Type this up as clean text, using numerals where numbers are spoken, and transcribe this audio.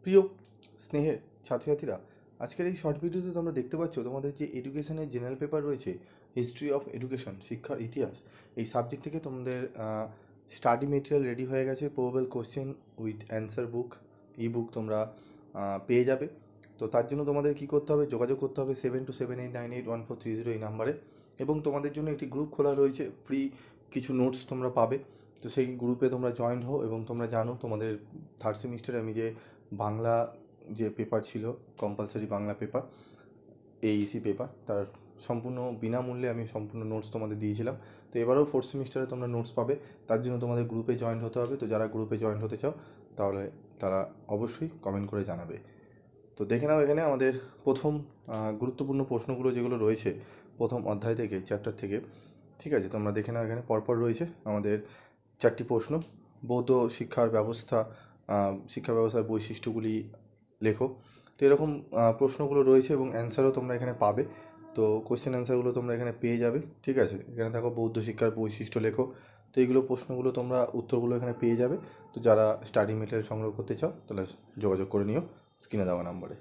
প্রিয় স্নেহের ছাত্রছাত্রীরা, আজকের এই শর্ট ভিডিওতে তোমরা দেখতে পাচ্ছ তোমাদের যে এডুকেশনের জেনারেল পেপার রয়েছে, হিস্ট্রি অফ এডুকেশন, শিক্ষার ইতিহাস, এই সাবজেক্ট থেকে তোমাদের স্টাডি মেটেরিয়াল রেডি হয়ে গেছে। প্রবাবল কোশ্চেন উইথ অ্যান্সার বুক, ই বুক তোমরা পেয়ে যাবে। তো তার জন্য তোমাদের কী করতে হবে, যোগাযোগ করতে হবে 7278981430 এই নাম্বারে। এবং তোমাদের জন্য একটি গ্রুপ খোলা রয়েছে, ফ্রি কিছু নোটস তোমরা পাবে। তো সেই গ্রুপে তোমরা জয়েন হও। এবং তোমরা জানো তোমাদের থার্ড সেমিস্টারে আমি যে বাংলা যে পেপার ছিল, compulsory Bangla paper, Aisi paper, তার সম্পূর্ণ বিনামূল্যে আমি সম্পূর্ণ নোটস তোমাদের দিয়েছিলাম। তো এবারেও ফোর্থ সেমিস্টারে তোমরা নোটস পাবে। তার জন্য তোমাদের গ্রুপে জয়েন হতে হবে। তো যারা গ্রুপে জয়েন হতে চাও তাহলে তারা অবশ্যই কমেন্ট করে জানাবে। তো দেখে নাও এখানে আমাদের প্রথম গুরুত্বপূর্ণ প্রশ্নগুলো যেগুলো রয়েছে প্রথম অধ্যায় থেকে, চ্যাপ্টার থেকে। ঠিক আছে, তোমরা দেখে নাও এখানে পরপর রয়েছে আমাদের 4টি প্রশ্ন। বৌদ্ধ শিক্ষার ব্যবস্থার বৈশিষ্ট্যগুলি লেখো। তো এরকম প্রশ্নগুলো রয়েছে এবং অ্যান্সারও তোমরা এখানে পাবে। তো কোশ্চেন অ্যান্সারগুলো তোমরা এখানে পেয়ে যাবে। ঠিক আছে, এখানে দেখো বৌদ্ধ শিক্ষার বৈশিষ্ট্য লেখো। তো এইগুলো প্রশ্নগুলো তোমরা উত্তরগুলো এখানে পেয়ে যাবে। তো যারা স্টাডি মেটেরিয়াল সংগ্রহ করতে চাও তাহলে যোগাযোগ করে নিও স্ক্রিনে দেওয়া নাম্বারে।